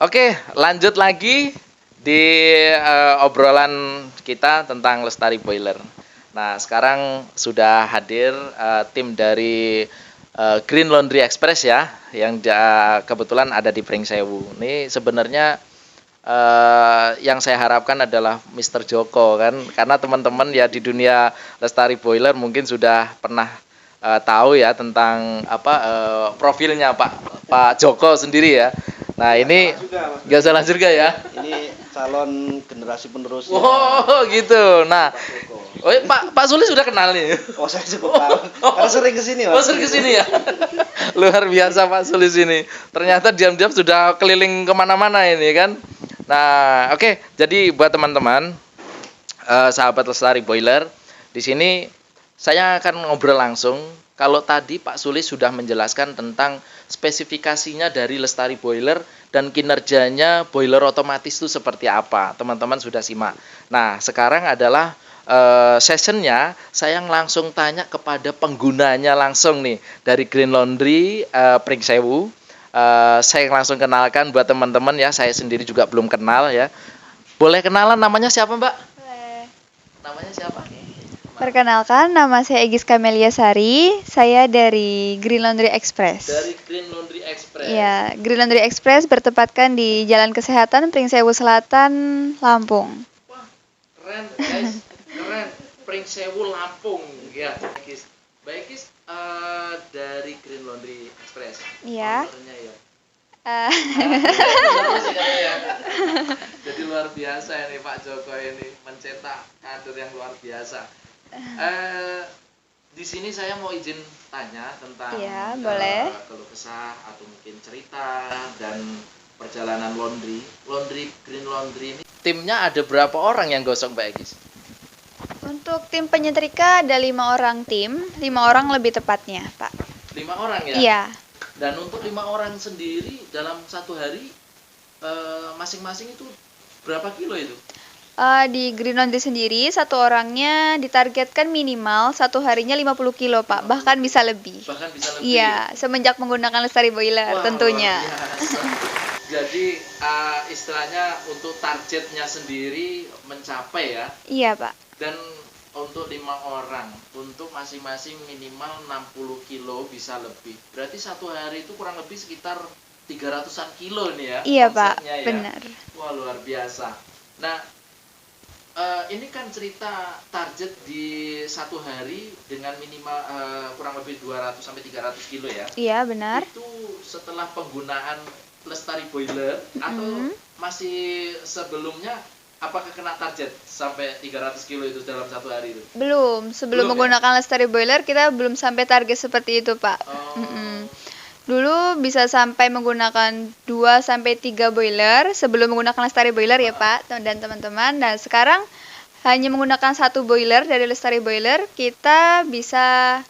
Oke, lanjut lagi di obrolan kita tentang Lestari Boiler. Nah, sekarang sudah hadir tim dari Green Laundry Express ya, yang kebetulan ada di Pringsewu. Ini sebenarnya yang saya harapkan adalah Mr. Joko kan, karena teman-teman ya di dunia Lestari Boiler mungkin sudah pernah tahu ya tentang profilnya Pak Joko sendiri ya. Nah ini nggak salah juga ya. Ini calon generasi penerus. Oh gitu. Nah, oh Pak Sulis sudah kenal nih. Oh saya cukup tahu. Karena sering kesini Mas. Oh sering kesini ya. Luar biasa Pak Sulis ini. Ternyata diam-diam sudah keliling kemana-mana ini kan. Nah, oke. Jadi buat teman-teman, sahabat Lestari Boiler, di sini saya akan ngobrol langsung. Kalau tadi Pak Sulis sudah menjelaskan tentang spesifikasinya dari Lestari Boiler dan kinerjanya boiler otomatis itu seperti apa. Teman-teman sudah simak. Nah, sekarang adalah sessionnya saya langsung tanya kepada penggunanya langsung nih dari Green Laundry Pringsewu. Saya langsung kenalkan buat teman-teman ya. Saya sendiri juga belum kenal ya. Boleh kenalan, namanya siapa Mbak? Boleh. Namanya siapa? Perkenalkan, nama saya Egis Kamelia Sari. Saya dari Green Laundry Express. Dari Green Laundry Express. Ya, Green Laundry Express bertempatkan di Jalan Kesehatan Pringsewu Selatan, Lampung. Wah, keren guys, keren. Pringsewu Lampung ya. Baik Gis, dari Green Laundry Express. Iya. Ownernya ya. Eh, Jadi luar biasa ini Pak Joko ini mencetak kader yang luar biasa. Di sini saya mau izin tanya tentang Iya, boleh. keluh kesah atau mungkin cerita dan perjalanan Green Laundry ini. Timnya ada berapa orang yang gosok Mbak Egis? Untuk tim penyetrika ada 5 orang tim, 5 orang lebih tepatnya, Pak. 5 orang ya? Iya. Dan untuk 5 orang sendiri dalam satu hari masing-masing itu berapa kilo itu? Di Green Laundry sendiri, satu orangnya ditargetkan minimal satu harinya 50 kilo, Pak. Bahkan bisa lebih. Bahkan bisa lebih. Iya, semenjak menggunakan Lestari Boiler Wah, tentunya. luar biasa. Jadi istilahnya untuk targetnya sendiri mencapai ya. Iya, Pak. Dan untuk 5 orang, untuk masing-masing minimal 60 kilo bisa lebih. Berarti satu hari itu kurang lebih sekitar 300-an kilo nih ya. Iya, Pak. konsepnya ya. Benar. Wah, luar biasa. Nah, ini kan cerita target di satu hari dengan minimal kurang lebih 200 sampai 300 kilo ya. Iya, benar. Itu setelah penggunaan Lestari Boiler atau masih sebelumnya, apakah kena target sampai 300 kilo itu dalam satu hari itu? Belum. Sebelum Belum, menggunakan Lestari Boiler, kita belum sampai target seperti itu, Pak. Oh, Dulu bisa sampai menggunakan 2 sampai 3 boiler sebelum menggunakan Lestari Boiler ya, Pak dan teman-teman. Dan sekarang hanya menggunakan 1 boiler dari Lestari Boiler, kita bisa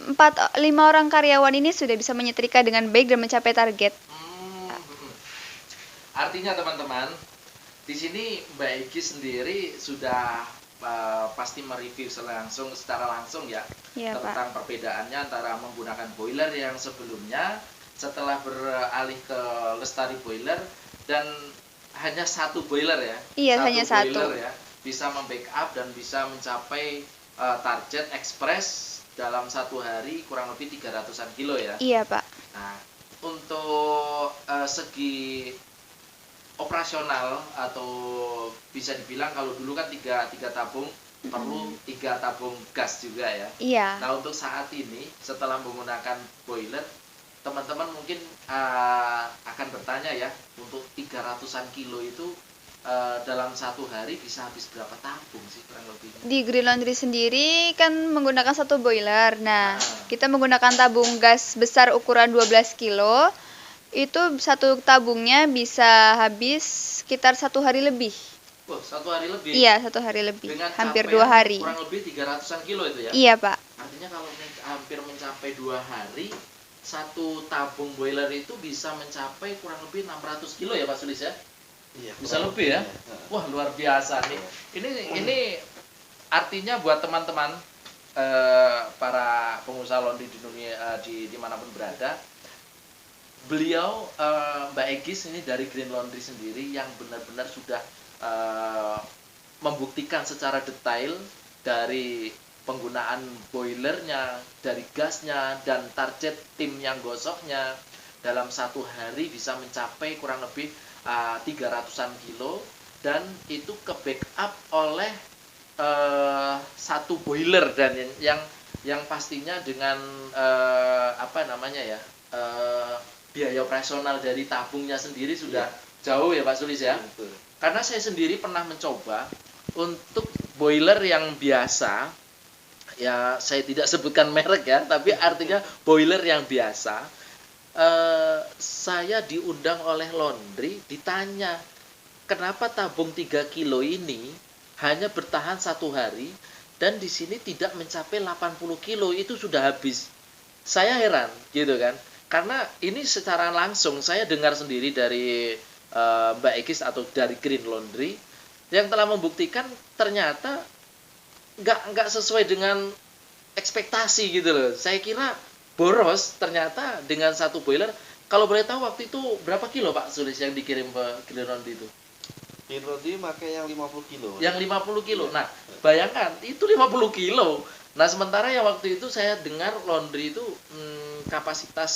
5 orang karyawan ini sudah bisa menyetrika dengan baik dan mencapai target. Artinya teman-teman, di sini Mbak Egy sendiri sudah pasti mereview secara langsung ya, Iya, Pak. tentang perbedaannya antara menggunakan boiler yang sebelumnya setelah beralih ke Lestari Boiler dan hanya 1 boiler ya. Iya, hanya boiler 1. ya, bisa membackup dan bisa mencapai target ekspres dalam satu hari kurang lebih 300-an kilo ya. Iya, Pak. Nah, untuk segi operasional atau bisa dibilang kalau dulu kan tiga tabung, perlu 3 tabung gas juga ya. Iya. Nah, untuk saat ini setelah menggunakan boiler, teman-teman mungkin akan bertanya ya, untuk 300-an kilo itu dalam satu hari bisa habis berapa tabung sih kurang lebih? Di Green Laundry sendiri kan menggunakan 1 boiler. Nah, kita menggunakan tabung gas besar ukuran 12 kilo. Itu 1 tabungnya bisa habis sekitar 1 hari lebih. Wah, 1 hari lebih? Iya, 1 hari lebih. Dengan hampir capaian 2 hari. kurang lebih 300-an kilo itu ya? Iya, Pak. Artinya kalau hampir mencapai 2 hari, 1 tabung boiler itu bisa mencapai kurang lebih 600 kilo ya Pak Sulis ya? Iya, Bisa lebih ya? Wah, luar biasa nih. Ini artinya buat teman-teman para pengusaha laundry di dunia dimanapun berada, beliau Mbak Egis ini dari Green Laundry sendiri yang benar-benar sudah membuktikan secara detail dari penggunaan boilernya, dari gasnya, dan target tim yang gosoknya dalam satu hari bisa mencapai kurang lebih 300-an kilo, dan itu ke backup oleh satu boiler, dan yang pastinya dengan apa namanya ya, biaya operasional dari tabungnya sendiri sudah jauh ya Pak Sulis ya. Betul. Karena saya sendiri pernah mencoba untuk boiler yang biasa, ya saya tidak sebutkan merek ya, tapi artinya boiler yang biasa. Saya diundang oleh laundry, ditanya kenapa tabung 3 kilo ini hanya bertahan satu hari dan di sini tidak mencapai 80 kilo, itu sudah habis. Saya heran gitu kan, karena ini secara langsung saya dengar sendiri dari Mbak Egis atau dari Green Laundry yang telah membuktikan ternyata nggak sesuai dengan ekspektasi gitu loh. Saya kira boros, ternyata dengan satu boiler. Kalau boleh tahu waktu itu berapa kilo Pak Sulis yang dikirim ke Green Laundry itu? Green Laundry pakai yang 50 kilo. Yang 50 kilo. Nah, bayangkan itu 50 kilo. Nah, sementara yang waktu itu saya dengar laundry itu kapasitas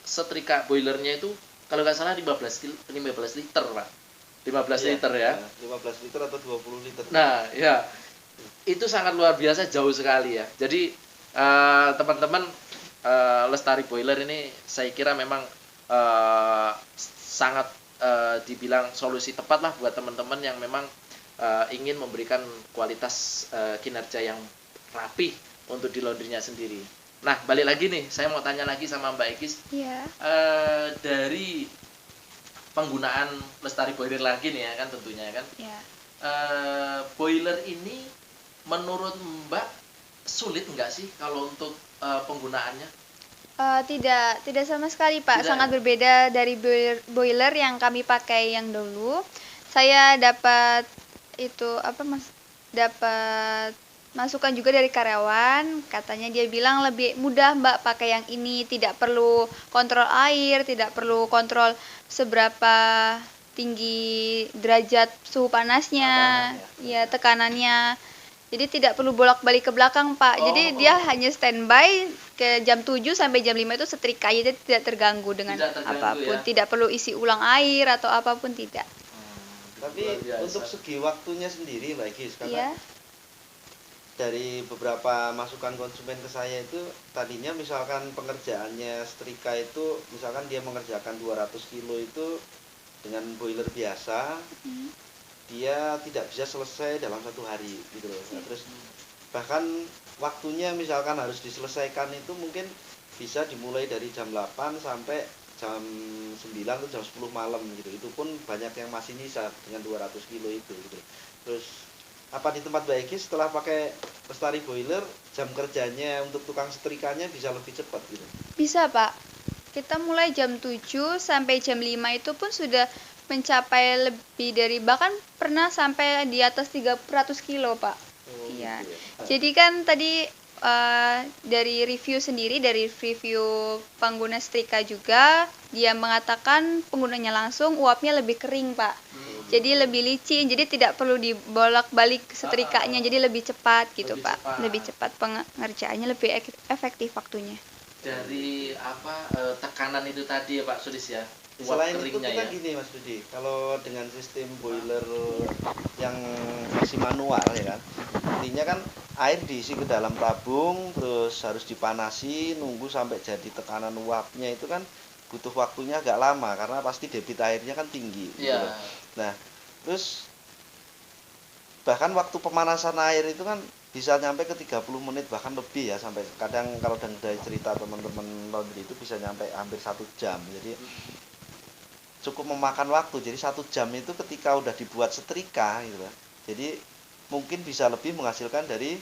setrika boilernya itu kalau nggak salah 15 liter, Pak. 15 liter ya. 15 liter atau 20 liter. Nah, ya. Itu sangat luar biasa, jauh sekali ya. Jadi teman-teman, Lestari Boiler ini saya kira memang sangat dibilang solusi tepat lah buat teman-teman yang memang ingin memberikan kualitas kinerja yang rapih untuk di laundrynya sendiri. Nah, balik lagi nih, saya mau tanya lagi sama Mbak Egis. Iya. Dari penggunaan Lestari Boiler lagi nih ya kan tentunya kan. Iya. Boiler ini menurut Mbak sulit nggak sih kalau untuk penggunaannya? Tidak sama sekali Pak. Tidak. Sangat berbeda dari boiler yang kami pakai yang dulu. Saya dapat dapat masukan juga dari karyawan. Katanya dia bilang lebih mudah Mbak pakai yang ini, tidak perlu kontrol air, tidak perlu kontrol seberapa tinggi derajat suhu panasnya, ya tekanannya. Jadi tidak perlu bolak-balik ke belakang, Pak. Jadi dia hanya standby ke jam 7 sampai jam 5 itu setrika, jadi tidak terganggu dengan Tidak terganggu, apapun. ya. Tidak perlu isi ulang air atau apapun, tidak. Tapi Luar biasa. untuk segi waktunya sendiri Mbak Gis, Iya. karena dari beberapa masukan konsumen ke saya itu tadinya misalkan pengerjaannya setrika itu misalkan dia mengerjakan 200 kilo itu dengan boiler biasa, dia tidak bisa selesai dalam satu hari gitu loh. Nah, terus bahkan waktunya misalkan harus diselesaikan itu mungkin bisa dimulai dari jam 8 sampai jam 9 atau jam 10 malam gitu. Itu pun banyak yang masih nyisa dengan 200 kilo itu gitu. Terus apa di tempat Mbak Egis setelah pakai Lestari Boiler jam kerjanya untuk tukang setrikanya bisa lebih cepat gitu? Bisa, Pak. Kita mulai jam 7 sampai jam 5 itu pun sudah mencapai lebih dari, bahkan pernah sampai di atas 300 kilo, Pak. Iya. Gitu ya. Jadi kan tadi dari review sendiri, dari review pengguna setrika juga, dia mengatakan penggunanya langsung uapnya lebih kering, Pak. Jadi lebih licin, jadi tidak perlu dibolak-balik setrikanya, jadi lebih cepat gitu, Lebih Pak. cepat. Lebih cepat pengerjaannya, lebih efektif waktunya. Dari tekanan itu tadi ya Pak Sulis ya. Uap Selain itu keringnya kita ya. gini Mas Budi, kalau dengan sistem boiler yang masih manual ya kan, intinya kan air diisi ke dalam tabung, terus harus dipanasi, nunggu sampai jadi tekanan uapnya itu kan butuh waktunya agak lama karena pasti debit airnya kan tinggi. Gitu Iya. loh. Nah, terus bahkan waktu pemanasan air itu kan bisa nyampe ke 30 menit bahkan lebih ya, sampai kadang kalau dari cerita teman-teman laundry itu bisa nyampe hampir 1 jam. Jadi cukup memakan waktu. Jadi 1 jam itu ketika udah dibuat setrika gitu kan. Jadi mungkin bisa lebih menghasilkan dari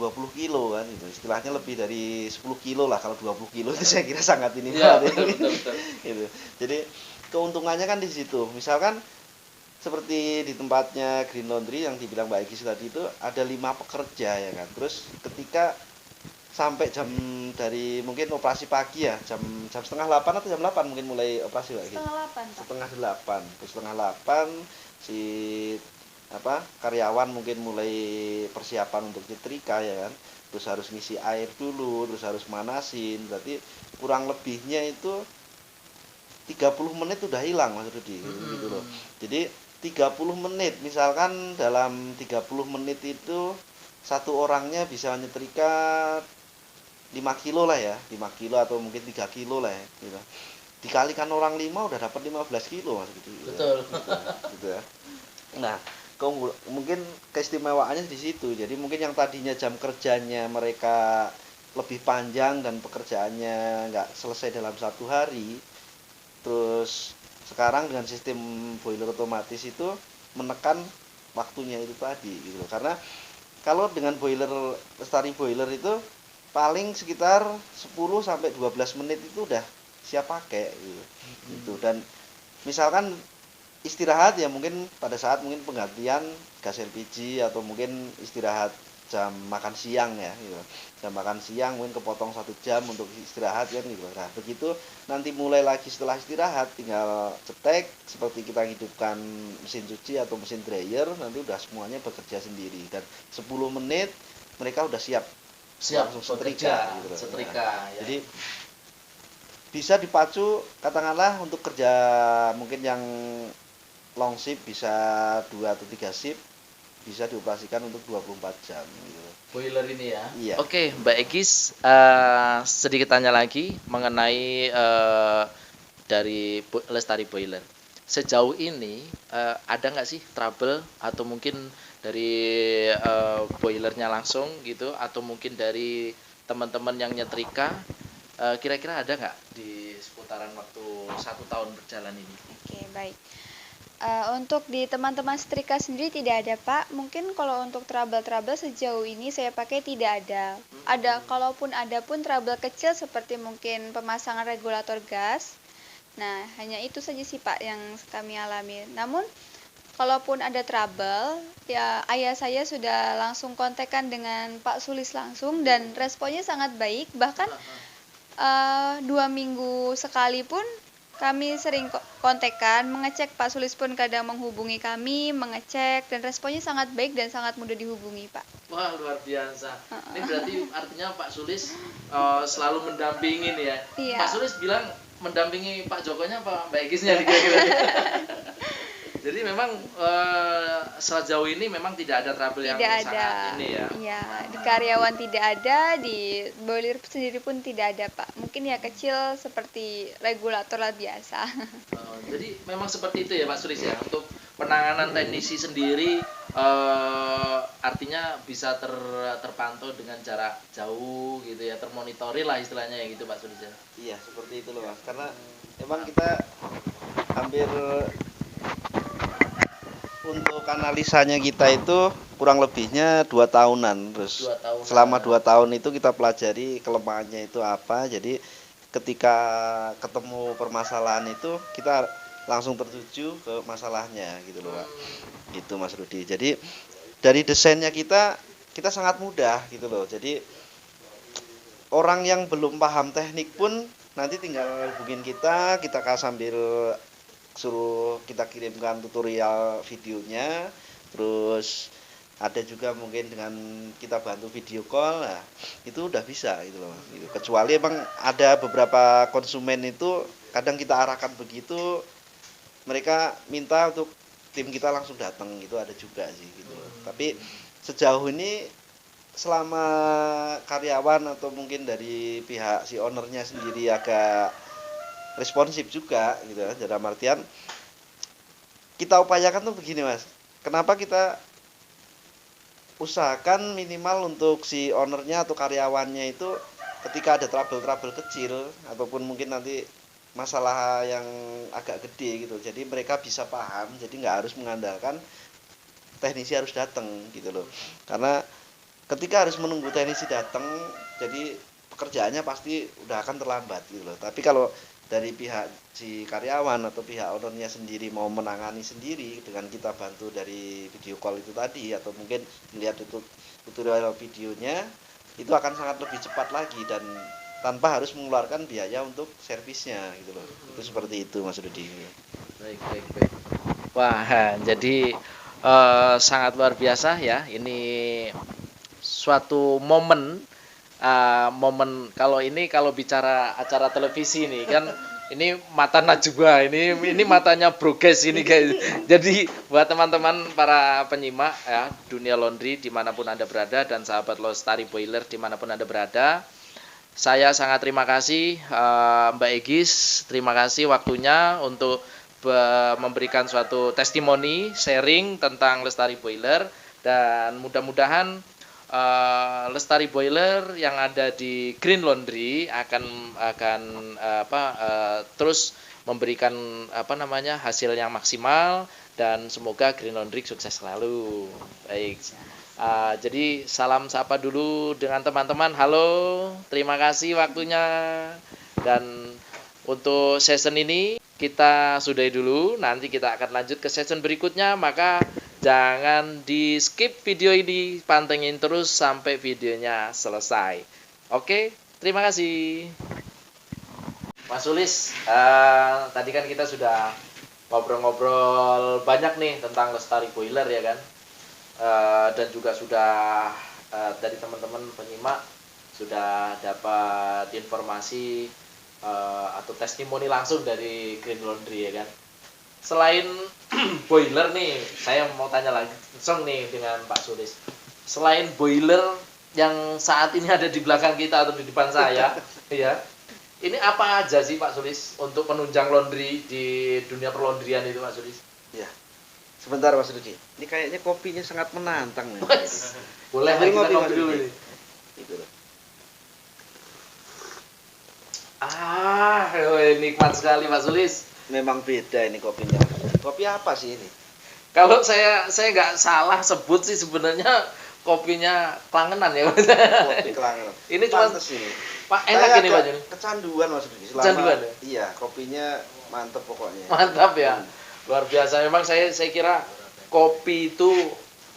20 kilo kan gitu. Istilahnya lebih dari 10 kilo lah kalau 20 kilo itu saya kira sangat ini Iya, banget. betul. Gitu. Jadi keuntungannya kan di situ. Misalkan seperti di tempatnya Green Laundry yang dibilang Mbak Egis tadi itu ada 5 pekerja ya kan. Terus ketika sampai jam dari mungkin operasi pagi ya jam jam setengah 8 atau jam 8 mungkin mulai operasi Pak. Setengah 8, Pak. Setengah 8 terus setengah 8 si karyawan mungkin mulai persiapan untuk nyetrika ya kan, terus harus ngisi air dulu, terus harus manasin, berarti kurang lebihnya itu 30 menit udah hilang Mas Rudi gitu loh. Jadi 30 menit misalkan dalam 30 menit itu satu orangnya bisa nyetrika 5 kilo lah ya, 5 kilo atau mungkin 3 kilo lah ya gitu. Dikalikan orang 5 udah dapat 15 kilo Mas Rudi. Betul. Gitu ya. Nah, mungkin keistimewaannya di situ. Jadi mungkin yang tadinya jam kerjanya mereka lebih panjang dan pekerjaannya nggak selesai dalam satu hari, terus sekarang dengan sistem boiler otomatis itu menekan waktunya itu tadi gitu. Karena kalau dengan boiler Lestari boiler itu paling sekitar 10 sampai 12 menit itu udah siap pakai gitu. Gitu. Dan misalkan istirahat ya mungkin pada saat mungkin penggantian gas LPG atau mungkin istirahat jam makan siang ya gitu. Jam makan siang mungkin kepotong 1 jam untuk istirahat kan gitu. Nah, begitu nanti mulai lagi setelah istirahat tinggal cetek seperti kita hidupkan mesin cuci atau mesin dryer, nanti udah semuanya bekerja sendiri dan 10 menit mereka udah siap langsung setrika gitu. Setrika ya. Jadi bisa dipacu katakanlah untuk kerja mungkin yang long shift bisa 2 atau 3 shift bisa dioperasikan untuk 24 jam gitu. Boiler ini ya. Iya. Oke, Mbak Egis, sedikit tanya lagi mengenai dari Lestari Boiler. Sejauh ini ada nggak sih trouble atau mungkin dari boilernya langsung gitu atau mungkin dari teman-teman yang nyetrika, kira-kira ada nggak di seputaran waktu 1 tahun berjalan ini? Oke, baik. Untuk di teman-teman setrika sendiri tidak ada Pak. Mungkin kalau untuk trouble-trouble sejauh ini saya pakai tidak ada. Kalaupun ada pun trouble kecil seperti mungkin pemasangan regulator gas. Nah, hanya itu saja sih Pak yang kami alami. Namun kalaupun ada trouble, ya ayah saya sudah langsung kontekan dengan Pak Sulis langsung dan responnya sangat baik. Bahkan 2 minggu sekali pun kami sering kontekan, mengecek. Pak Sulis pun kadang menghubungi kami, mengecek, dan responnya sangat baik dan sangat mudah dihubungi, Pak. Wah, luar biasa. Ini berarti artinya Pak Sulis selalu mendampingin ya. Iya. Pak Sulis bilang mendampingi Pak Jokonya apa Mbak Egisnya nih kira-kira? Jadi memang sejauh ini memang tidak ada trouble yang Tidak sangat ada. ini ya. Iya, di karyawan tidak ada, di boiler sendiri pun tidak ada, Pak. Mungkin ya kecil seperti regulator lah biasa. Jadi memang seperti itu ya Pak Sulis ya. Untuk penanganan teknisi sendiri artinya bisa terpantau dengan jarak jauh gitu ya, termonitori lah istilahnya ya gitu Pak Sulis ya. Iya, seperti itu loh Mas. Karena emang kita hampir untuk analisanya kita itu kurang lebihnya 2 tahunan. Terus 2 tahunan. selama 2 tahun itu kita pelajari kelemahannya itu apa. Jadi ketika ketemu permasalahan itu kita langsung tertuju ke masalahnya gitu loh Pak. Gitu Mas Rudi. Jadi dari desainnya kita sangat mudah gitu loh. Jadi orang yang belum paham teknik pun nanti tinggal hubungin kita sambil suruh kita kirimkan tutorial videonya, terus ada juga mungkin dengan kita bantu video call, nah itu udah bisa gitu loh gitu. Kecuali emang ada beberapa konsumen itu kadang kita arahkan begitu mereka minta untuk tim kita langsung datang, gitu ada juga sih gitu loh. Tapi sejauh ini selama karyawan atau mungkin dari pihak si ownernya sendiri agak responsif juga gitu kan. Dalam artian kita upayakan tuh begini Mas. Kenapa kita usahakan minimal untuk si ownernya atau karyawannya itu ketika ada trouble kecil ataupun mungkin nanti masalah yang agak gede gitu. Jadi mereka bisa paham, jadi nggak harus mengandalkan teknisi harus datang gitu loh. Karena ketika harus menunggu teknisi datang, jadi pekerjaannya pasti udah akan terlambat gitu loh. Tapi kalau dari pihak si karyawan atau pihak ownernya sendiri mau menangani sendiri dengan kita bantu dari video call itu tadi atau mungkin melihat itu tutorial videonya, itu akan sangat lebih cepat lagi dan tanpa harus mengeluarkan biaya untuk servisnya gitu loh. Itu seperti itu Mas Rudi. Baik, baik, baik. Wah, jadi sangat luar biasa ya. Ini suatu momen, momen kalau bicara acara televisi nih kan, ini mata Najwa, ini matanya Broges ini guys. Jadi buat teman-teman para penyimak ya Dunia Laundry dimanapun Anda berada dan sahabat Lestari Boiler dimanapun Anda berada, saya sangat terima kasih Mbak Egis, terima kasih waktunya untuk memberikan suatu testimoni, sharing tentang Lestari Boiler, dan mudah-mudahan Lestari Boiler yang ada di Green Laundry akan terus memberikan hasil yang maksimal, dan semoga Green Laundry sukses selalu. Baik. Jadi salam sapa dulu dengan teman-teman. Halo, terima kasih waktunya. Dan untuk session ini kita sudahi dulu. Nanti kita akan lanjut ke session berikutnya. Maka jangan di skip video ini, pantengin terus sampai videonya selesai. Oke, terima kasih. Mas Sulis, tadi kan kita sudah ngobrol-ngobrol banyak nih tentang Lestari Boiler ya kan. Dan juga sudah dari teman-teman penyimak sudah dapat informasi atau testimoni langsung dari Green Laundry ya kan. Selain boiler nih, saya mau tanya lagi langsung nih dengan Pak Sulis. Selain boiler yang saat ini ada di belakang kita atau di depan saya, ya, ini apa aja sih Pak Sulis untuk penunjang laundry di dunia perlaundryan itu Pak Sulis? Ya. Sebentar Mas Rudi. Ini kayaknya kopinya sangat menantang nih. Boleh Sambil kita ngopi, ngopi Mas dulu Rudi. nih. Gitu loh. Nikmat sekali Pak Sulis. Memang beda ini kopinya. Kopi apa sih ini? Kalau saya nggak salah sebut sih sebenarnya kopinya Klangenan ya. Kopi Kelangenan. Ini cuma Pantes ini. Pak enak Saya ini agak Pak Joni. kecanduan Mas Rudi. Kecanduan ya? Iya, kopinya mantep pokoknya. Mantap ya. Luar biasa. Memang saya kira kopi itu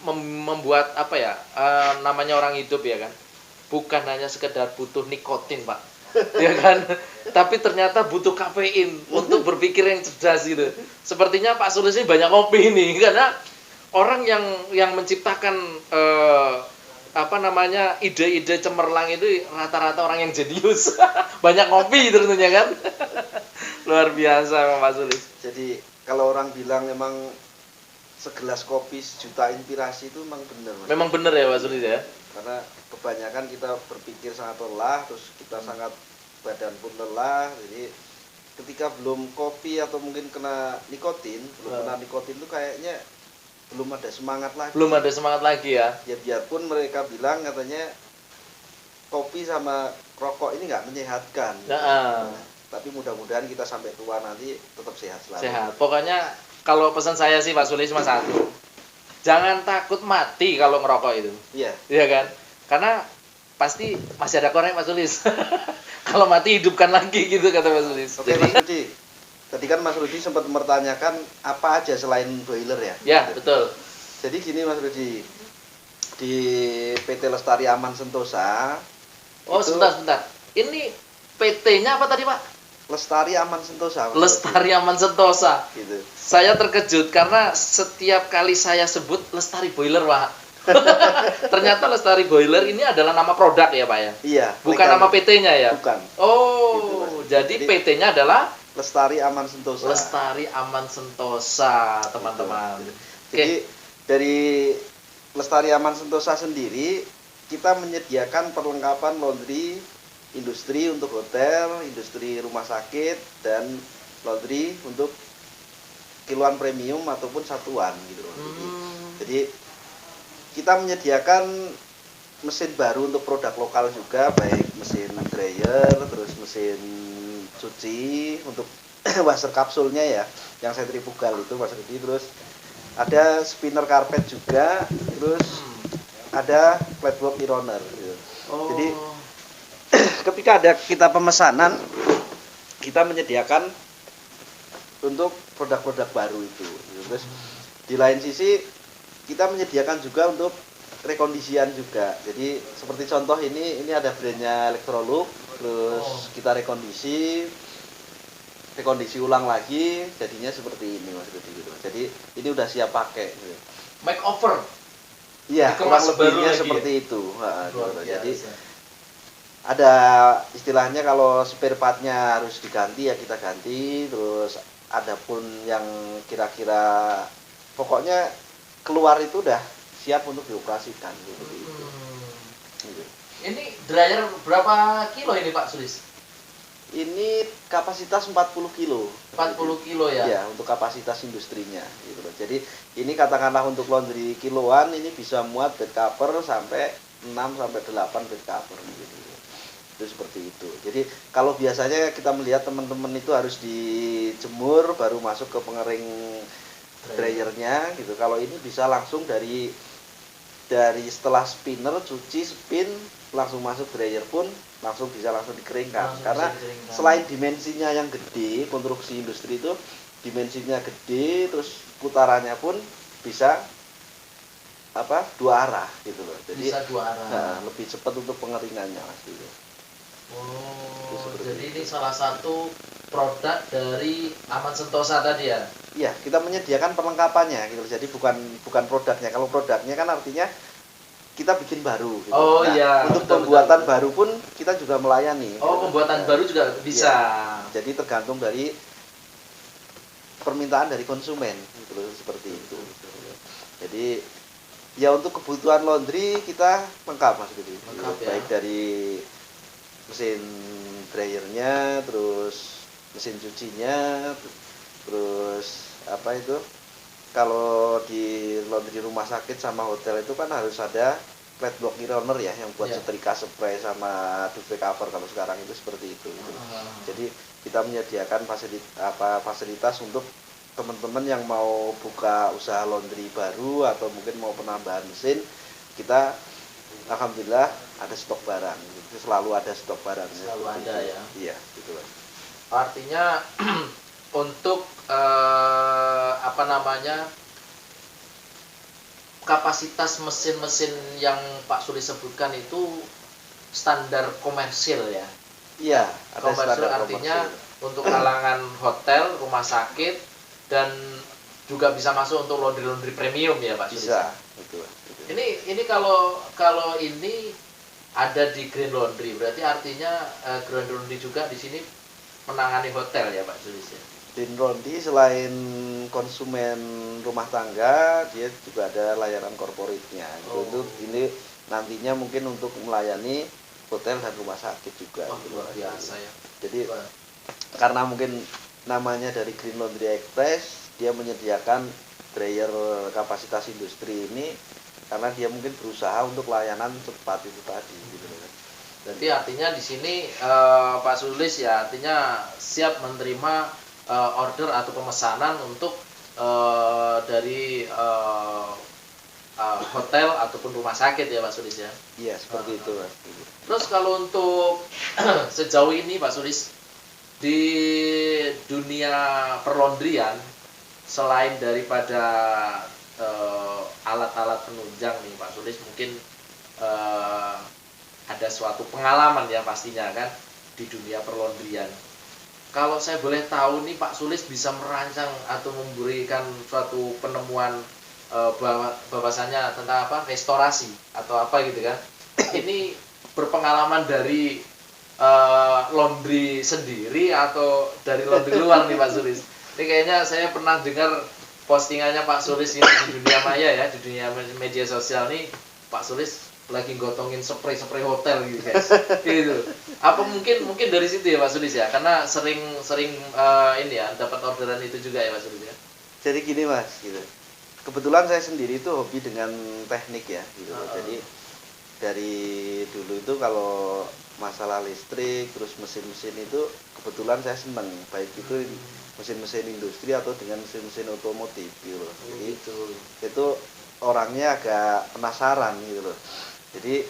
membuat apa ya? Namanya orang hidup ya kan. Bukan hanya sekedar butuh nikotin, Pak. Ya kan? Tapi ternyata butuh kafein untuk berpikir yang cerdas gitu. Sepertinya Pak Sulis ini banyak kopi ini karena orang yang menciptakan ide-ide cemerlang itu rata-rata orang yang jenius. Banyak kopi tentunya kan. Luar biasa Pak Sulis. Jadi kalau orang bilang memang segelas kopi sejuta inspirasi itu memang benar Mas. Memang benar ya Pak Sulis ya. Karena kebanyakan kita berpikir sangat lelah, terus kita sangat badan pun lelah, jadi ketika belum kopi atau mungkin kena nikotin, kena nikotin itu kayaknya belum ada semangat lagi. Belum ada semangat lagi ya. Ya biarpun mereka bilang katanya kopi sama rokok ini nggak menyehatkan. Nah, tapi mudah-mudahan kita sampai tua nanti tetap sehat selalu. sehat. Pokoknya kalau pesan saya sih Pak Sulis cuma satu. Jangan takut mati kalau ngerokok itu. Iya. Iya kan? Karena pasti masih ada korek Pak Sulis. Kalau mati hidupkan lagi gitu kata Mas Sulis. Oke Mas Rudi. Tadi kan Mas Rudi sempat mempertanyakan apa aja selain boiler ya? Ya, betul. Jadi gini Mas Rudi. Di PT Lestari Aman Sentosa. Oh, itu sebentar. Ini PT-nya apa tadi, Pak? Lestari Aman Sentosa. Mas Lestari Aman Sentosa. Rudi. Gitu. Saya terkejut karena setiap kali saya sebut Lestari Boiler, Pak. Ternyata Lestari Boiler ini adalah nama produk ya, Pak ya? Iya. Bukan legal. nama PT-nya ya? Bukan. Oh, Gitu, Mas. jadi Jadi- PT-nya adalah Lestari Aman Sentosa. Lestari Aman Sentosa, teman-teman. Jadi dari Lestari Aman Sentosa sendiri kita menyediakan perlengkapan laundry industri untuk hotel, industri rumah sakit, dan laundry untuk kiloan premium ataupun satuan gitu loh. Jadi kita menyediakan mesin baru untuk produk lokal juga, baik mesin dryer, terus mesin cuci untuk washer kapsulnya ya, yang sentrifugal itu Mas Rudi, terus ada spinner karpet juga, terus ada flatboard ironer gitu. Oh. Jadi ketika ada kita pemesanan, kita menyediakan untuk produk-produk baru itu. Terus di lain sisi kita menyediakan juga untuk rekondisian juga. Jadi seperti contoh ini ada brandnya Electrolux, terus kita rekondisi ulang lagi, jadinya seperti ini Mas Rudi gitu. Jadi ini udah siap pakai. Gitu. Makeover. Iya, kurang Dikemas baru lebihnya lagi seperti ya? itu. Luar Gitu. Jadi biasa. ada istilahnya kalau spare partnya harus diganti ya kita ganti, terus ada pun yang kira-kira pokoknya keluar itu udah siap untuk dioperasikan gitu. Gitu. Ini dryer berapa kilo ini Pak Sulis? Ini kapasitas 40 kilo. 40 kilo ya? Ya, untuk kapasitas industrinya gitu loh. Jadi ini katakanlah untuk laundry kiloan ini bisa muat bed cover sampai 6 sampai 8 bed cover gitu. Itu seperti itu. Jadi kalau biasanya kita melihat teman-teman itu harus dijemur baru masuk ke pengering dryernya gitu. Kalau ini bisa langsung dari setelah spinner cuci spin langsung masuk dryer pun langsung dikeringkan. Langsung Karena bisa dikeringkan. selain dimensinya yang gede, konstruksi industri itu dimensinya gede, terus putarannya pun bisa dua arah gitu loh. Jadi Bisa dua arah. lebih cepat untuk pengeringannya Mas gitu. Oh, seperti jadi itu. ini salah satu produk dari Aman Sentosa tadi ya? Iya, kita menyediakan perlengkapannya gitu. Jadi bukan produknya. Kalau produknya kan artinya kita bikin baru gitu. Oh, iya, Untuk betul, pembuatan betul. baru pun kita juga melayani. Oh, gitu. pembuatan Nah, baru juga bisa. jadi tergantung dari permintaan dari konsumen gitu loh, seperti itu. Jadi ya untuk kebutuhan laundry kita lengkap Mas Budi. Lengkap ya. Baik dari mesin dryernya, terus mesin cucinya, terus kalau di laundry rumah sakit sama hotel itu kan harus ada flat block ironer ya yang buat Iya. setrika spray sama duvet cover kalau sekarang itu seperti itu. Jadi kita menyediakan fasilitas untuk teman-teman yang mau buka usaha laundry baru atau mungkin mau penambahan mesin, kita alhamdulillah ada stok barang. Selalu ada stok barang. Selalu ada ya. Iya, gitu lah. Artinya untuk kapasitas mesin-mesin yang Pak Suli sebutkan itu standar komersil ya. Iya, ada Komersil standar artinya komersil. untuk kalangan hotel, rumah sakit, dan juga bisa masuk untuk laundry premium ya Pak Suli. Bisa, gitu. Ini kalau ini ada di Green Laundry, berarti artinya Green Laundry juga di sini menangani hotel ya Pak Sulis ya. Green Laundry selain konsumen rumah tangga, dia juga ada layanan korporatnya. Oh. Untuk ini nantinya mungkin untuk melayani hotel dan rumah sakit juga. Wah, gitu. luar biasa ya. Jadi karena mungkin namanya dari Green Laundry Express, dia menyediakan dryer kapasitas industri ini karena dia mungkin berusaha untuk layanan cepat itu tadi gitu loh. Jadi artinya di sini Pak Sulis ya artinya siap menerima order atau pemesanan untuk dari hotel ataupun rumah sakit ya Pak Sulis ya. Iya, seperti itu Mas. Terus kalau untuk sejauh ini Pak Sulis di dunia perlaundryan selain daripada alat-alat penunjang nih Pak Sulis mungkin ada suatu pengalaman ya pastinya kan di dunia perlaundryan. Kalau saya boleh tahu nih Pak Sulis bisa merancang atau memberikan suatu penemuan bahwasannya tentang restorasi atau apa gitu kan. Ini berpengalaman dari laundry sendiri atau dari laundry luar nih Pak Sulis. Ini kayaknya saya pernah dengar postingannya Pak Sulis ini di dunia maya ya, di dunia media sosial nih Pak Sulis lagi gotongin spray hotel gitu guys. Gitu. Apa mungkin dari situ ya Pak Sulis ya? Karena sering ini ya dapat orderan itu juga ya Pak Sulis ya. Jadi gini Mas, gitu. Kebetulan saya sendiri itu hobi dengan teknik ya, gitu. Jadi dari dulu itu kalau masalah listrik terus mesin-mesin itu kebetulan saya seneng, baik itu mesin-mesin industri atau dengan mesin-mesin otomotif gitu loh. Jadi itu orangnya agak penasaran gitu loh. Jadi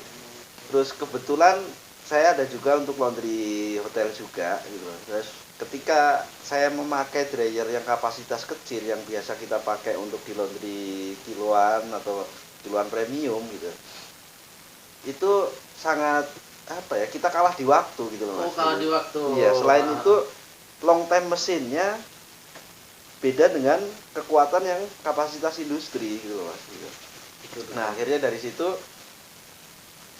terus kebetulan saya ada juga untuk laundry hotel juga gitu loh. Terus ketika saya memakai dryer yang kapasitas kecil yang biasa kita pakai untuk di laundry kiloan atau kiloan premium gitu. Itu sangat apa ya, kita kalah di waktu gitu loh Mas. kalah di waktu. Iya, selain itu long time mesinnya beda dengan kekuatan yang kapasitas industri gitu loh Mas. Gitu. Nah, akhirnya dari situ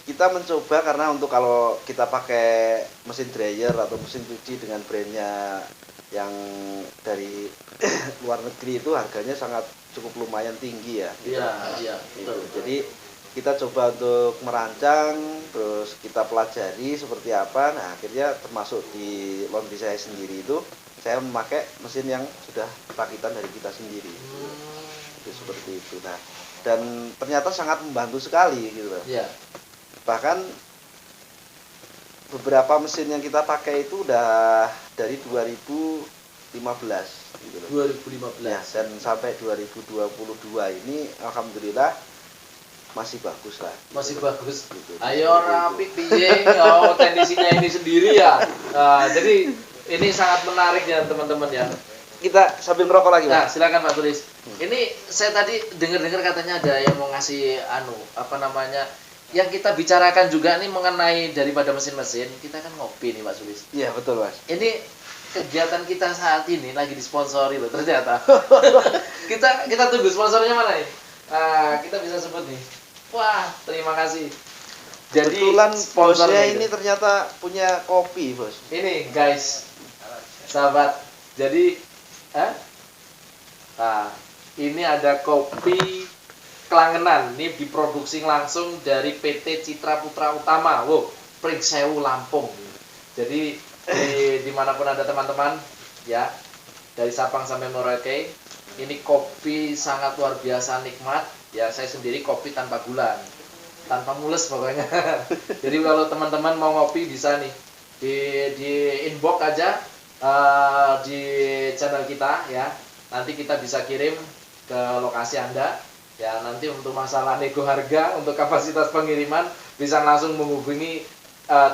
kita mencoba, karena untuk kalau kita pakai mesin dryer atau mesin cuci dengan brandnya yang dari luar negeri itu harganya sangat cukup lumayan tinggi ya. Iya, Gitu. betul. Jadi kita coba untuk merancang, terus kita pelajari seperti apa. Nah, akhirnya termasuk di laundry saya sendiri itu saya memakai mesin yang sudah rakitan dari kita sendiri. Itu seperti itu. Nah, dan ternyata sangat membantu sekali gitu loh. Iya. Bahkan beberapa mesin yang kita pakai itu udah dari 2015 gitu loh. 2015. Ya, dan sampai 2022 ini alhamdulillah masih bagus lah. Masih bagus. Gitu. Ayo rapi piye teknisinya ini sendiri ya. Nah, jadi ini sangat menarik ya teman-teman ya. Kita sambil ngerokok lagi, Nah, Mas. silakan Pak Tulis. Ini saya tadi dengar-dengar katanya ada yang mau ngasih yang kita bicarakan juga nih mengenai daripada mesin-mesin, kita kan ngopi nih Pak Sulis. Iya, betul, Mas. Ini kegiatan kita saat ini lagi disponsori loh ternyata. kita tunggu sponsornya mana nih? Kita bisa sebut nih. Wah, terima kasih. Jadi Kebetulan bosnya itu. ini ternyata punya kopi, Bos. Ini guys, sahabat. Jadi, ini ada kopi Klangenan. Ini diproduksi langsung dari PT Citra Putra Utama. Wow, Pringsewu Lampung. Jadi dimanapun ada teman-teman, ya, dari Sabang sampai Merauke, ini kopi sangat luar biasa nikmat. Ya, saya sendiri kopi tanpa gula, tanpa mules pokoknya. Jadi kalau teman-teman mau ngopi bisa nih di inbox aja di channel kita ya. Nanti kita bisa kirim ke lokasi Anda. Ya, nanti untuk masalah nego harga, untuk kapasitas pengiriman bisa langsung menghubungi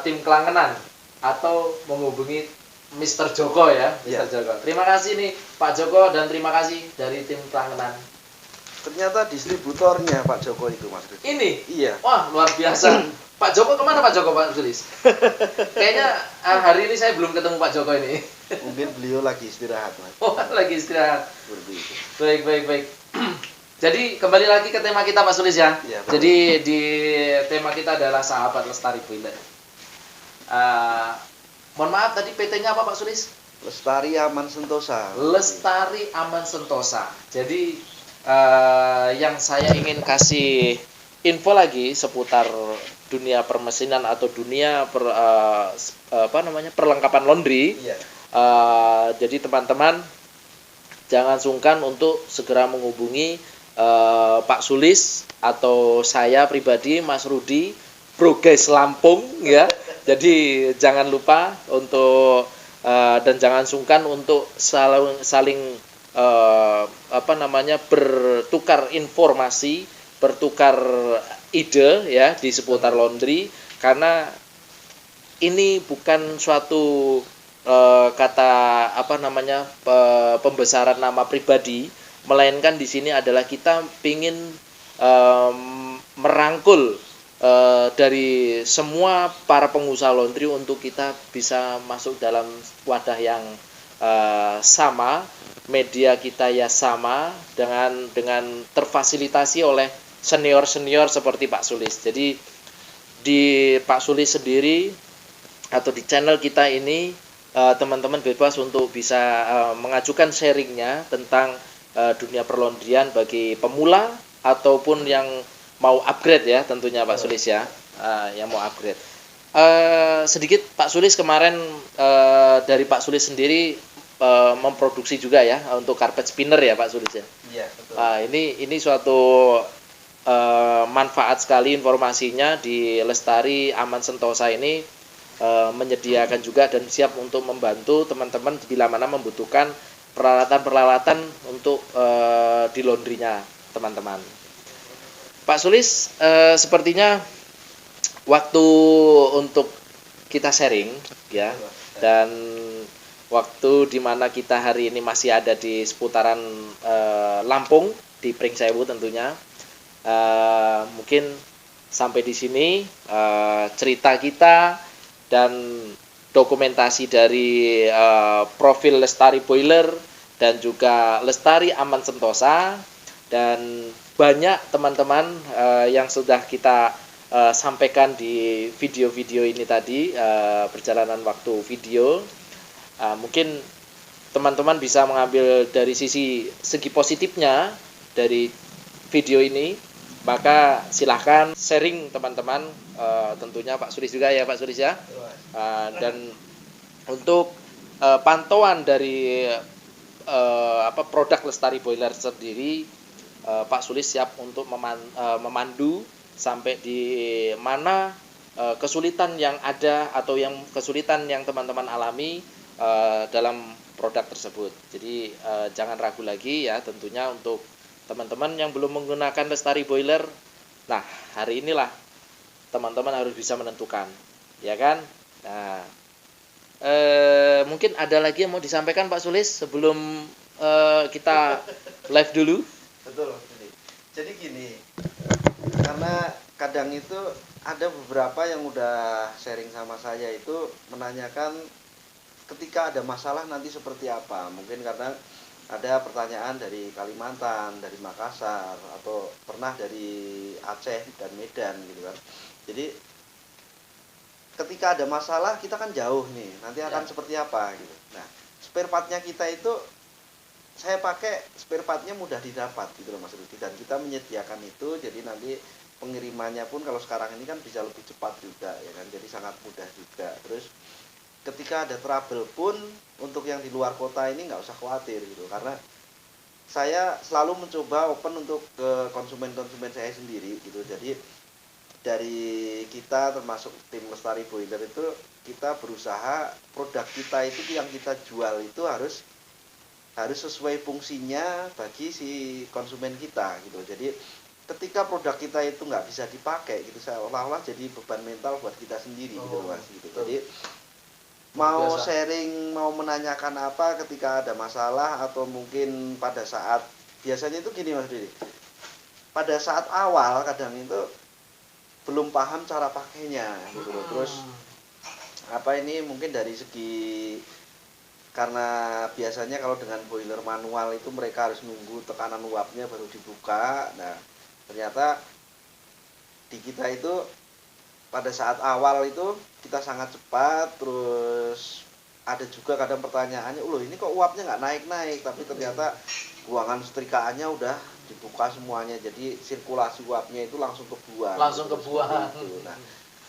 tim Klangenan atau menghubungi Mr. Joko ya, Mr. Joko. Terima kasih nih Pak Joko dan terima kasih dari tim Klangenan. Ternyata distributornya Pak Joko itu, Mas. Ini? Iya. Wah, luar biasa. Pak Joko kemana Pak Joko, Pak Sulis? Kayaknya hari ini saya belum ketemu Pak Joko ini. Mungkin beliau lagi istirahat, Mas. Oh, lagi istirahat. Seperti itu. Baik. Jadi kembali lagi ke tema kita Pak Sulis ya. Iya, Jadi di tema kita adalah sahabat lestari boiler. Mohon maaf tadi PT-nya apa Pak Sulis? Lestari Aman Sentosa. Lestari Aman Sentosa. Jadi yang saya ingin kasih info lagi seputar dunia permesinan atau dunia perlengkapan laundry. Iya. Jadi teman-teman jangan sungkan untuk segera menghubungi Pak Sulis atau saya pribadi Mas Rudi Progres Lampung ya. Jadi jangan lupa untuk dan jangan sungkan untuk saling bertukar informasi, bertukar ide ya di seputar laundry, karena ini bukan suatu pembesaran nama pribadi, melainkan di sini adalah kita ingin merangkul dari semua para pengusaha laundry untuk kita bisa masuk dalam wadah yang sama, media kita ya sama, dengan terfasilitasi oleh senior seperti Pak Sulis. Jadi di Pak Sulis sendiri atau di channel kita ini teman-teman bebas untuk bisa mengajukan sharingnya tentang dunia perlaundrian bagi pemula ataupun yang mau upgrade ya tentunya Pak Sulis ya, yang mau upgrade. Sedikit Pak Sulis kemarin dari Pak Sulis sendiri memproduksi juga ya untuk carpet spinner ya Pak Sulis ya. Iya, betul. Ini suatu manfaat sekali informasinya di Lestari Aman Sentosa ini menyediakan juga dan siap untuk membantu teman-teman bila mana membutuhkan peralatan untuk di laundrynya teman-teman. Pak Sulis, sepertinya waktu untuk kita sharing ya, dan waktu dimana kita hari ini masih ada di seputaran Lampung di Pringsewu tentunya. Mungkin sampai di sini cerita kita dan dokumentasi dari profil Lestari Boiler dan juga Lestari Aman Sentosa, dan banyak teman-teman yang sudah kita sampaikan di video-video ini tadi, perjalanan waktu video. Mungkin teman-teman bisa mengambil dari segi positifnya dari video ini, maka silahkan sharing teman-teman, tentunya Pak Sulis juga ya Pak Sulis ya. Dan untuk pantauan dari produk Lestari Boiler sendiri, Pak Sulis siap untuk memandu sampai di mana kesulitan yang ada atau yang kesulitan yang teman-teman alami dalam produk tersebut. Jadi jangan ragu lagi ya, tentunya untuk teman-teman yang belum menggunakan Lestari Boiler. Nah, hari inilah teman-teman harus bisa menentukan, ya kan? Nah, mungkin ada lagi yang mau disampaikan Pak Sulis sebelum kita live dulu. Betul. Jadi gini, karena kadang itu ada beberapa yang udah sharing sama saya itu menanyakan ketika ada masalah nanti seperti apa. Mungkin karena ada pertanyaan dari Kalimantan, dari Makassar, atau pernah dari Aceh dan Medan gitu kan. Jadi ketika ada masalah kita kan jauh nih, nanti akan seperti apa gitu. Nah, spare partnya kita itu saya pakai spare partnya mudah didapat gitu loh Mas Rudi, dan kita menyediakan itu, jadi nanti pengirimannya pun kalau sekarang ini kan bisa lebih cepat juga ya kan, jadi sangat mudah juga. Terus ketika ada trouble pun untuk yang di luar kota ini nggak usah khawatir gitu, karena saya selalu mencoba open untuk ke konsumen-konsumen saya sendiri gitu. Jadi dari kita termasuk tim Lestari Boiler itu kita berusaha produk kita itu yang kita jual itu harus sesuai fungsinya bagi si konsumen kita gitu. Jadi ketika produk kita itu nggak bisa dipakai gitu, seolah-olah jadi beban mental buat kita sendiri gitu Mas gitu. Jadi mau sharing, mau menanyakan apa ketika ada masalah, atau mungkin pada saat, biasanya itu gini Mas Didi, pada saat awal kadang itu belum paham cara pakainya gitu loh. Terus apa ini mungkin dari segi, karena biasanya kalau dengan boiler manual itu mereka harus nunggu tekanan uapnya baru dibuka. Nah, ternyata di kita itu pada saat awal itu kita sangat cepat. Terus ada juga kadang pertanyaannya, loh ini kok uapnya nggak naik-naik, tapi ternyata buangan setrikaannya udah dibuka semuanya, jadi sirkulasi uapnya itu langsung kebuang. Nah,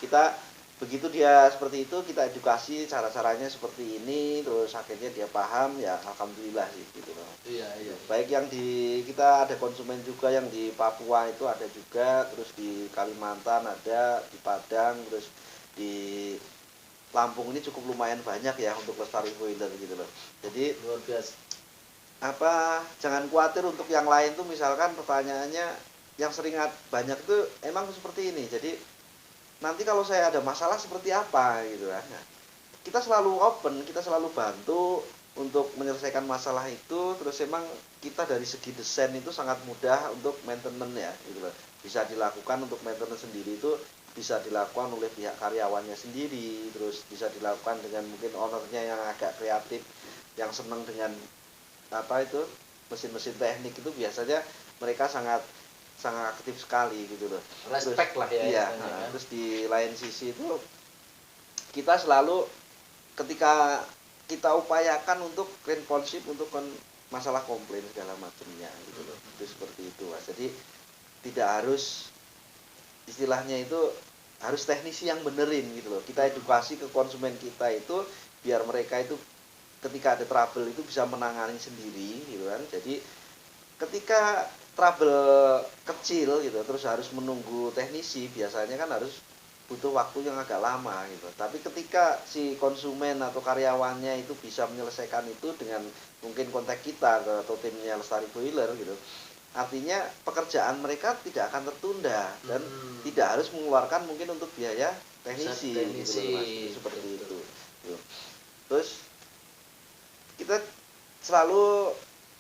kita begitu dia seperti itu, kita edukasi cara-caranya seperti ini, terus akhirnya dia paham, ya alhamdulillah sih gitu loh. Iya. Baik yang di kita ada konsumen juga yang di Papua itu ada juga, terus di Kalimantan ada, di Padang, terus di Lampung ini cukup lumayan banyak ya untuk Lestari Boiler gitu loh. Jadi Luar biasa. jangan khawatir untuk yang lain tuh, misalkan pertanyaannya yang sering banyak itu emang seperti ini. Jadi nanti kalau saya ada masalah seperti apa gitu kan. Nah, kita selalu open, kita selalu bantu untuk menyelesaikan masalah itu. Terus emang kita dari segi desain itu sangat mudah untuk maintenance ya gitu loh. Bisa dilakukan untuk maintenance sendiri itu bisa dilakukan oleh pihak karyawannya sendiri, terus bisa dilakukan dengan mungkin ownernya yang agak kreatif, yang senang dengan apa itu mesin-mesin teknik itu, biasanya mereka sangat aktif sekali gitu loh. Respect terus, lah ya. Iya, kan? terus di lain sisi itu kita selalu ketika kita upayakan untuk responsive untuk masalah komplain segala macamnya gitu loh. Itu seperti itu Mas. Jadi tidak harus istilahnya itu harus teknisi yang benerin gitu loh. Kita edukasi ke konsumen kita itu biar mereka itu ketika ada trouble itu bisa menangani sendiri gitu kan. Jadi ketika trouble kecil gitu terus harus menunggu teknisi, biasanya kan harus butuh waktu yang agak lama gitu. Tapi ketika si konsumen atau karyawannya itu bisa menyelesaikan itu dengan mungkin kontak kita atau timnya Lestari Boiler gitu, artinya pekerjaan mereka tidak akan tertunda dan tidak harus mengeluarkan mungkin untuk biaya teknisi gitu loh, Mas. Seperti itu. Terus kita selalu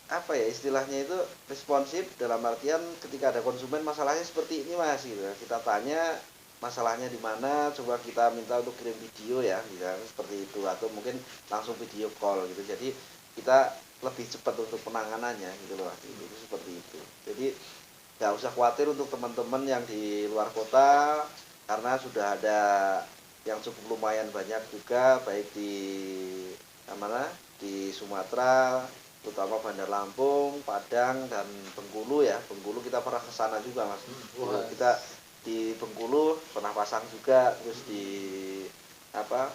apa ya istilahnya itu responsif dalam artian ketika ada konsumen masalahnya seperti ini mas gitu, kita tanya masalahnya di mana, coba kita minta untuk kirim video ya gitu, seperti itu, atau mungkin langsung video call gitu, jadi kita lebih cepat untuk penanganannya gitu loh mas, itu seperti itu. Jadi nggak usah khawatir untuk teman-teman yang di luar kota, karena sudah ada yang cukup lumayan banyak juga, baik di mana di Sumatera, terutama Bandar Lampung, Padang, dan Bengkulu ya. Bengkulu kita pernah ke sana juga mas. Kita di Bengkulu pernah pasang juga, terus di apa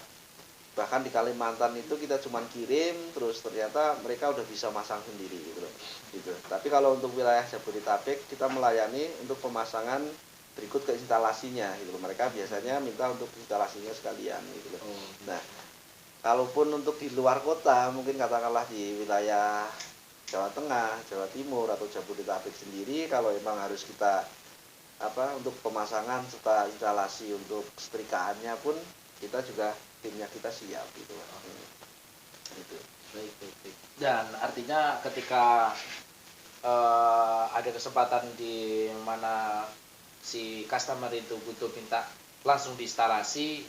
bahkan di Kalimantan itu kita cuman kirim, terus ternyata mereka udah bisa masang sendiri gitu loh. Gitu. Tapi kalau untuk wilayah Jabodetabek kita melayani untuk pemasangan berikut ke instalasinya gitu loh. Mereka biasanya minta untuk instalasinya sekalian gitu loh. Nah, kalaupun untuk di luar kota, mungkin katakanlah di wilayah Jawa Tengah, Jawa Timur atau Jabodetabek sendiri, kalau emang harus kita untuk pemasangan serta instalasi untuk setrikaannya pun kita juga timnya kita siap gitu. Itu. Baik. Dan artinya ketika ada kesempatan di mana si customer itu butuh minta langsung diinstalasi,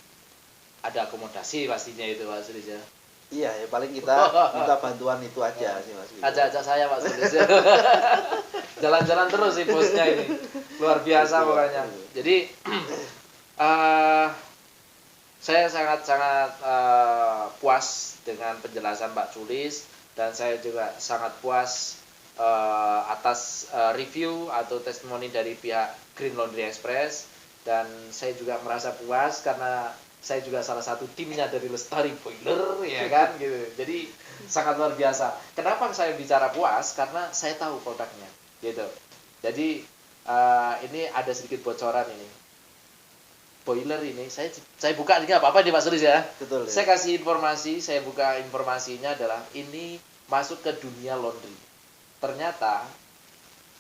ada akomodasi pastinya itu Pak Sulis ya. Iya, ya paling kita minta bantuan itu aja sih Mas. Gitu. Ajak-ajak saya Pak Sulis. Jalan-jalan terus sih bosnya ini. Luar biasa pokoknya. Jadi saya sangat-sangat puas dengan penjelasan Pak Sulis, dan saya juga sangat puas atas review atau testimoni dari pihak Green Laundry Express, dan saya juga merasa puas karena saya juga salah satu timnya dari Lestari Boiler ya kan gitu. Jadi sangat luar biasa. Kenapa saya bicara puas? Karena saya tahu produknya gitu. Jadi ini ada sedikit bocoran ini. Boiler ini saya buka ini apa-apa nih Pak Sulis ya. Betul. Saya kasih informasi, saya buka informasinya adalah ini masuk ke dunia laundry. Ternyata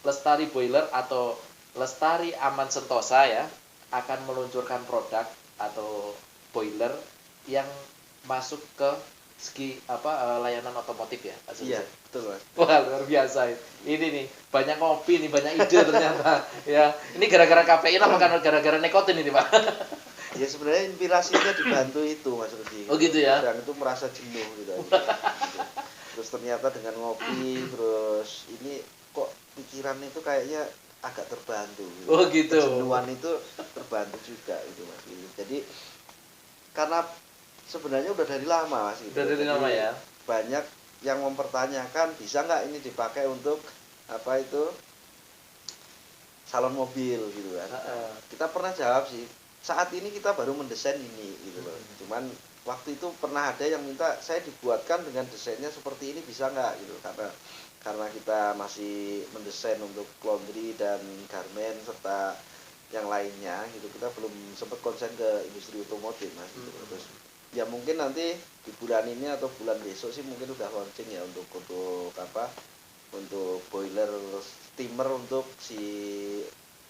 Lestari Boiler atau Lestari Aman Sentosa ya akan meluncurkan produk atau boiler yang masuk ke segi layanan otomotif ya Pak Sulis. Iya, betul Mas. Wah luar biasa ini nih, banyak ngopi nih, banyak ide ternyata ya. Ini gara-gara kafein apa kan gara-gara nikotin ini Pak? Ya sebenarnya inspirasinya dibantu itu Mas Rudi. Oh gitu ya. Sedang itu merasa jenuh gitu. Terus ternyata dengan ngopi, terus ini kok pikiran itu kayaknya agak terbantu gitu. Oh gitu. Kejenuhan itu terbantu juga itu Mas. Jadi karena sebenarnya udah dari lama Mas gitu. Udah dari lama ya. Banyak yang mempertanyakan bisa nggak ini dipakai untuk salon mobil gitu kan. Kita pernah jawab sih, saat ini kita baru mendesain ini gitu loh. Cuman waktu itu pernah ada yang minta saya dibuatkan dengan desainnya seperti ini bisa nggak gitu, karena kita masih mendesain untuk laundry dan garment serta yang lainnya gitu, kita belum sempat konsen ke industri otomotif Mas gitu. Terus ya mungkin nanti di bulan ini atau bulan besok sih mungkin udah launching ya untuk boiler steamer untuk si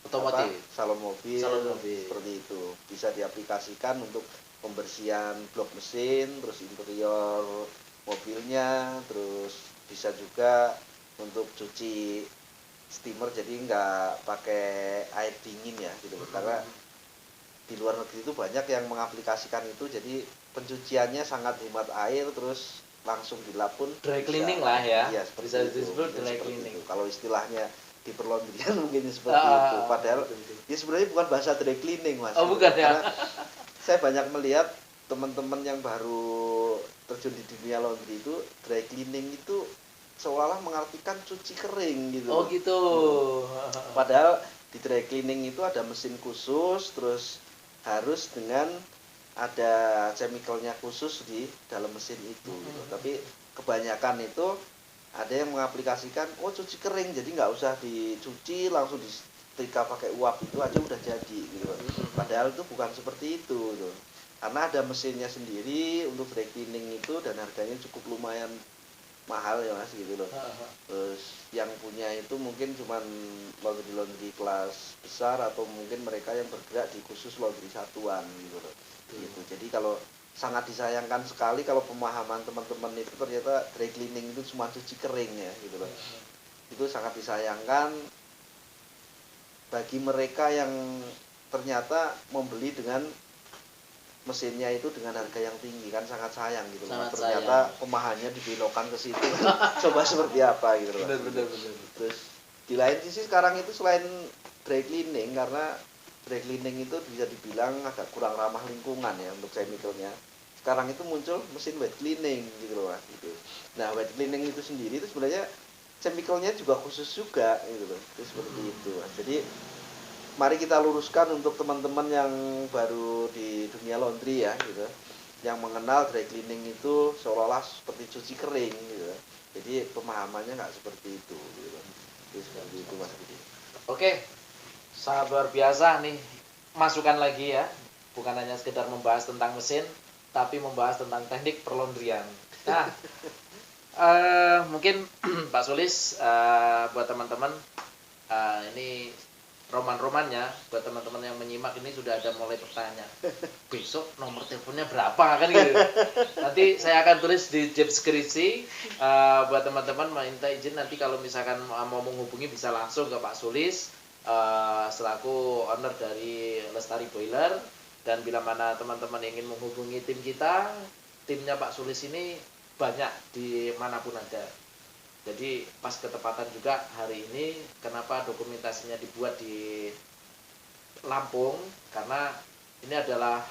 Otomotif. salon mobil Mobil. seperti itu, bisa diaplikasikan untuk pembersihan blok mesin, terus interior mobilnya, terus bisa juga untuk cuci steamer, jadi nggak pakai air dingin ya gitu. Karena di luar negeri itu banyak yang mengaplikasikan itu, jadi pencuciannya sangat hemat air, terus langsung dilap pun Dry cleaning lah ya. Iya, Bisa itu. disebut Mungkin dry seperti cleaning. itu. Kalau istilahnya di perlaundryan mungkin seperti itu. Padahal ya sebenarnya bukan bahasa dry cleaning Mas. Oh bukan ya. Karena saya banyak melihat teman-teman yang baru terjun di dunia laundry itu, dry cleaning itu seolah-olah mengartikan cuci kering gitu. Oh gitu. Padahal di dry cleaning itu ada mesin khusus, terus harus dengan ada chemicalnya khusus di dalam mesin itu gitu. Tapi kebanyakan itu ada yang mengaplikasikan cuci kering, jadi nggak usah dicuci, langsung disetrika pakai uap itu aja udah jadi gitu. Padahal itu bukan seperti itu gitu. Karena ada mesinnya sendiri untuk dry cleaning itu, dan harganya cukup lumayan mahal ya Mas gitu loh. Terus yang punya itu mungkin cuman laundry kelas besar, atau mungkin mereka yang bergerak di khusus laundry satuan gitu loh. Gitu. Jadi kalau sangat disayangkan sekali kalau pemahaman teman-teman itu ternyata dry cleaning itu cuma cuci kering ya gitu loh. Itu sangat disayangkan bagi mereka yang ternyata membeli dengan mesinnya itu dengan harga yang tinggi, kan sangat sayang gitu loh. Sangat Ternyata pemahamannya dibelokkan ke situ. Coba seperti apa gitu loh. Benar. Terus di lain sisi sekarang itu selain dry cleaning, karena dry cleaning itu bisa dibilang agak kurang ramah lingkungan ya untuk chemicalnya. Sekarang itu muncul mesin wet cleaning gitu loh Mas, gitu. Nah, wet cleaning itu sendiri itu sebenarnya chemicalnya juga khusus juga gitu loh. Itu seperti itu Mas. Jadi mari kita luruskan untuk teman-teman yang baru di dunia laundry ya gitu, yang mengenal dry cleaning itu seolah-olah seperti cuci kering gitu. Jadi pemahamannya nggak seperti itu gitu. Jadi seperti itu Mas Budi. Oke, sangat luar biasa nih, masukan lagi ya, bukan hanya sekedar membahas tentang mesin, tapi membahas tentang teknik perlaundryan. Nah, mungkin Pak Sulis, buat teman-teman, ini roman-romannya, buat teman-teman yang menyimak ini sudah ada mulai bertanya, besok nomor teleponnya berapa kan gitu. Nanti saya akan tulis di deskripsi, buat teman-teman minta izin nanti kalau misalkan mau menghubungi bisa langsung ke Pak Sulis, selaku owner dari Lestari Boiler. Dan bila mana teman-teman ingin menghubungi tim kita, timnya Pak Sulis ini banyak di manapun ada. Jadi pas ketepatan juga hari ini, kenapa dokumentasinya dibuat di Lampung, karena ini adalah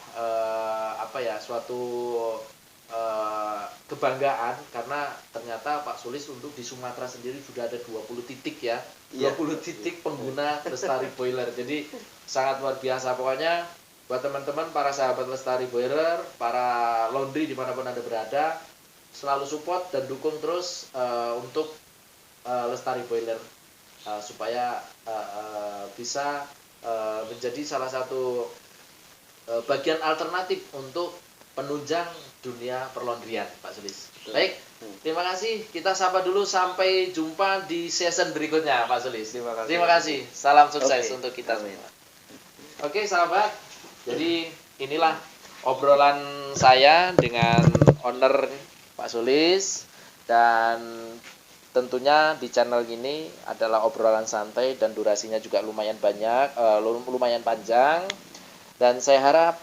suatu kebanggaan, karena ternyata Pak Sulis untuk di Sumatera sendiri sudah ada 20 titik ya, 20 titik pengguna Lestari Boiler. Jadi sangat luar biasa pokoknya. Buat teman-teman para sahabat Lestari Boiler, para laundry dimanapun Anda berada, selalu support dan dukung terus untuk Lestari Boiler, supaya bisa menjadi salah satu bagian alternatif untuk penunjang dunia perlaundryan, Pak Sulis. Baik, terima kasih. Kita sapa dulu, sampai jumpa di season berikutnya, Pak Sulis. Terima kasih. Salam sukses untuk kita semua. Oke, sahabat. Jadi inilah obrolan saya dengan owner Pak Sulis, dan tentunya di channel ini adalah obrolan santai dan durasinya juga lumayan banyak, lumayan panjang, dan saya harap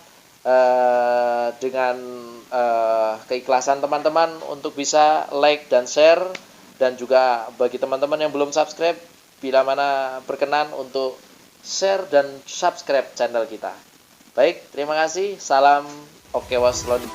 dengan keikhlasan teman-teman untuk bisa like dan share, dan juga bagi teman-teman yang belum subscribe, bila mana berkenan untuk share dan subscribe channel kita. Baik, terima kasih. Salam Oke Was Laundry.